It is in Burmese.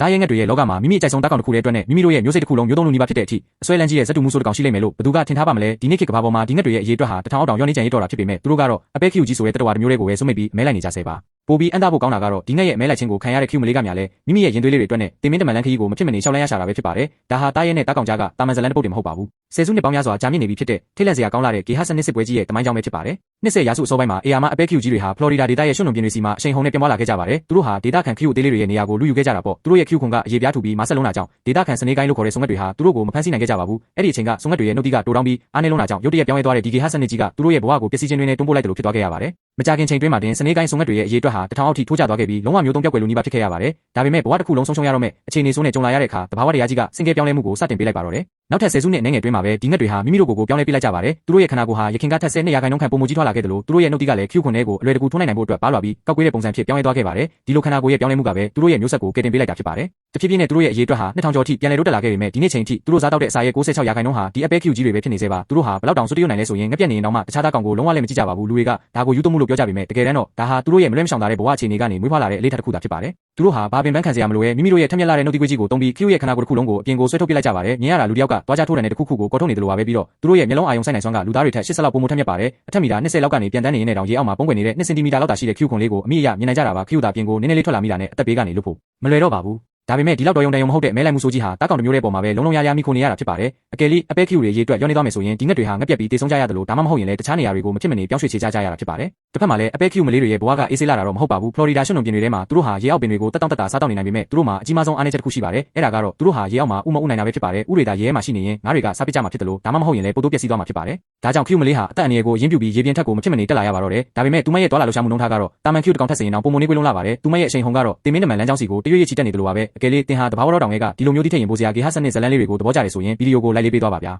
ဒါရဲ့ငှက်တွေရဲ့လောကမှာမိမိအကြိုက်ဆုံးသားကောင်တစ်ခုတည်းအတွက်နဲ့မိမိတို့ရဲ့မျိုးစိတ်တစ်ခုလုံးမျိုးသုံးလူနီးပါးဖြစ်တဲ့အထိအစွဲလန်းကြီးတဲ့ဇက်တူမှုဆိုတဲ့ကောင်ရှိလိမ့်မယ်လို့ဘသူကထင်ထားပါမလဲဒီနေ့ခေတ်ကဘာပေါ်မှာဒီငှက်တွေရဲ့အရေးအတွက်ဟာတထောင်အောင်တောင်ရောနေကြရေးတော့တာဖြစ်ပေမဲ့သူတို့ကတော့အပဲခီယူကြီးဆိုတဲ့တတဝါတစ်မျိုးလေးကိုပဲစွန့်မိပြီးမဲလိုက်နေကြဆဲပါပိုပြီးအန်တာဖို့ကောင်းတာကတော့ဒီငှက်ရဲ့မဲလိုက်ခြင်းကိုခံရတဲ့ခီယူမလေးကများလဲမိမိရဲ့ရင်သွေးလေးတွေအတွက်နဲ့တင်မင်းတမန်လန်းခီကိုမဖြစ်မနေရှောက်လန်းရရှာတာပဲဖြစ်ပါတယ်ဒါဟာတားရဲနဲ့တားကောင်ကြားကတာမန်ဇလန်တစ်ပုတ်တင်မဟုတ်ပါဘူးဆယ်စုနှစ်ပေါင်းများစွာကြာမြင့်နေပြီဖြစ်တဲ့ထိတ်လန့်စရာကောင်းလာတဲ့ဂေဟစနစ်စစ်ပွဲကြီးရဲ့တမိုင်းကြောင်းပဲဖြစ်ပါတယ်နှစ်ဆက်ရာစုအစောပိုင်းမှာအေယာမအပဲခီယူကြီးတွေဟာဖလော်ရီဒါဒေသရဲ့ရွှွံ့နုံပြင်းတွေစီမှာအရှိန်ဟုန်နဲ့ပြန်ပွားလာခဲ့ကြပါတယ်သူတို့ဟာဒေသခံခီယူသေးလေးတွေရဲ့နေရာကိုလူယူခဲ့ကြတာပေါ့သူတို့ရဲ့ခီယူခွန်ကအရေးပြားထူပြီးမဆက်လုံးတာကြောင့်ဒေသခံစနေကိုင်းလို့ခေါ်တဲ့ဆုံငှက်တွေဟာသူတို့ကိုမဖမ်းဆီးနိုင်ခဲ့ကြပါဘူးအဲ့ဒီအချိန်ကဆုံငှက်တွေရဲ့နှုတ်သီးကတိုးတောင်းပြီးအားနေလုံးတာကြောင့်ရုတ်တရက်ပြောင်းလဲသွားတဲ့ဒီဂေဟစနစ်ကြီးကသူတို့ရဲ့ဘဝကိုပျက်စီးခြင်းတွေနဲ့တွန်းပို့လိုက်တယ်လို့ဖြစ်သွားခဲ့ရပါတယ်မကြခင်ချိန်တွင်းမှာတင်စနေကိုင်းဆုံငှက်တွေရဲ့အရေးအတွက်ဟာတထောင်အောက်ထိထိုးကျသွားခဲ့ပြီးလုံးဝမျိုးသုံးပြောက်ွယ်လူနီးပါးဖြစ်ခဲ့ရပါတယ်ဒါပေမဲ့ဘဝတစ်ခုလုံးဆုံးရှုံးရတော့မဲ့အခြေအနေဆိုးနဲ့ကြုံလာရတဲ့အခါတဘာဝတရားကြီးကစင်ကဲပြောင်းလဲမှုကိုစတင်ပေးလိုက်ပါတော့တယ်နောက်ထပ်ဆယ်စုနှစ်အနည်းငယ်တွင်းမှာပဲဒီငှက်တွေဟာမိမိတို့ကိုပြောင်းလဲပေးလိုက်ကြပါတယ်သူတို့ရဲ့ခန္ဓာကိုယ်ဟာယခင်ကထက်10%ခန့်ပုံမကြီးထွားလာခဲ့တယ်လို့သူတို့ရဲ့နှုတ်သီးကလည်းခီယူခွန်ထဲကိုအလွယ်တကူထွန်းနိုင်ဖို့အတွက်ပါလွာပြီးကောက်ကွေးတဲ့ပုံစံဖြစ်ပြောင်းလဲသွားခဲ့ပါတယ်ဒီလိုခန္ဓာကိုယ်ရဲ့ပြောင်းလဲမှုကပဲသူတို့ရဲ့မျိုးဆက်ကိုကယ်တင်ပေးလိုက်တာဖြစ်ပါတယ်တဖြည်းဖြည်းနဲ့သူတို့ရဲ့အရေးအတွက်ဟာ2000ကျော်အထိပြန်လည်တိုးတက်လာခဲ့ပေမဲ့ဒီနေ့ချိန်ထိသူတို့စားတောက်တဲ့အစာရဲ့96%ဟာဒီအပဲခီယူကြီးတွေပဲဖြစ်နေသေးပါသူတို့ဟာဘယ်လောက်တောင်စွတ်တရုပ်နိုင်လဲဆိုရင်ငှက်ပြက်နေရင်တော့မှတခြားသားကောင်ကိုလုံးဝလည်းမကြည့်ကြပါဘူးလူတွေကဒါကိုယူသွမှုလို့ပြောကြပေမဲ့တကယ်တမ်းတော့ဒါဟာသူတို့ရဲ့မလွဲမရှောင်သာတဲ့ဘဝအခြေအနေကနေမွေးဖွားလာတဲ့အလေးထားတစ်ခုသာဖြစ်ပါတယ်သူတို့ဟာဘာပင်ပန်းခံစရာမလိုရဲ့မိမိတို့ရဲ့ထက်မြက်လာတဲ့နှုတ်သီးကွေးကြီးကိုတုံးပြီးခီယူရဲ့ခန္ဓာကိုယ်တစ်ခုလုံးကိုအပြင်ကိုဆွဲထုတ်ပစ်လိုက်ကြပါတယ်မြင်ရတာလူတစ်ယောက်ကတွားကြထိုးတယ်တဲ့တစ်ခုခုကိုကော်ထုတ်နေတယ်လို့ပါပဲပြီးတော့သူတို့ရဲ့မျက်လုံးအာရုံစိုက်နိုင်စွမ်းကလူသားတွေထက်80လောက်ပိုမိုထက်မြက်ပါတယ်အထက်မီတာ20လောက်ကနေပြန်တန်းနေရင်တောင်ရေအောက်မှာပုံကွယ်နေတဲ့2စင်တီမီတာလောက်သာရှိတဲ့ခီယူခွန်လေးကိုအမိအယမြင်နိုင်ကြတာပါခီယူသားပြင်ကိုနည်းနည်းလေးထွက်လာမိတာနဲ့အသက်ပေးကနေလွတ်ဖို့မလွယ်တော့ပါဘူးဒါပေမဲ့ဒီလောက်တော်ရုံတန်ရုံမဟုတ်တဲ့မဲလိုက်မှုဆိုးကြီးဟာတားကောင်တစ်မျိုးရဲ့ပုံမှာပဲလုံးလုံးရရမိခိုနေရတာဖြစ်ပါတယ်အကယ်၍အပဲခီယူတွေရေးအတွက်ရောနေသွားမယ်ဆိုရင်ဒီငှက်တွေဟာငှက်ပြက်ပြီးတေဆုံးကြရတယ်လို့ဒါမှမဟုတ်ရင်လည်းတခြားနေရာတွေကိုမဖြစ်မနေပြောင်းရွှေ့ချေကြရတာဖြစ်ပါတယ်တစ်ဖက်မှာလည်းအပဲခီယူမလေးတွေရဲ့ဘဝကအေးဆေးလာတာတော့မဟုတ်ပါဘူးဖလော်ရီဒါရွှွံ့နုံပြင်တွေထဲမှာသူတို့ဟာရေအောက်ပင်တွေကိုတက်တောင့်တက်တာစားတောက်နေနိုင်ပေမဲ့သူတို့မှာအကြီးမားဆုံးအားနည်းချက်တစ်ခုရှိပါတယ်အဲ့ဒါကတော့သူတို့ဟာရေအောက်မှာဥမဥနိုင်တာပဲဖြစ်ပါတယ်ဥတွေသာရေထဲမှာရှိနေရင်ငါးတွေကစားပစ်ကြမှာဖြစ်တယ်လို့ဒါမှမဟုတ်ရင်လည်းပိုတိုးပျက်စီးသွားမှာဖြစ်ပါတယ်ဒါကြောင့်ခီယူမလေးဟာအသက်အန္တရာယ်ကိုရင်းပြုပြီးရေပြင်ထက်ကိုမဖြစ်မနေတက်လာရပါတော့တယ်ဒါပေမဲ့သူမရဲ့တွာလာလှုပ်ရှားမှုနှုန်းထားကတော့တာမန်ခီယူတစ်ကောင်ထက်စရင်တော့ပုံမနေကွေးလုံးလာပါတယ်သူမရဲ့အရှိန်ဟုန်ကတော့တင်မင်းတမန်လမ်းကြောင်းစီကိုတရွေ့ရွေ့ချီတက်နေတယ်လို့ပါပဲအကယ်၍တင်ဟာတဘာဝတော်တောင်ငယ်ကဒီလိုမျိုးတိထိတ်ရင်ပိုစရာဂေဟစနစ်ဇလန်းလေးတွေကိုသဘောကျတယ်ဆိုရင်ဗီဒီယိုကိုလိုက်လေးပေးသွားပါဗျာ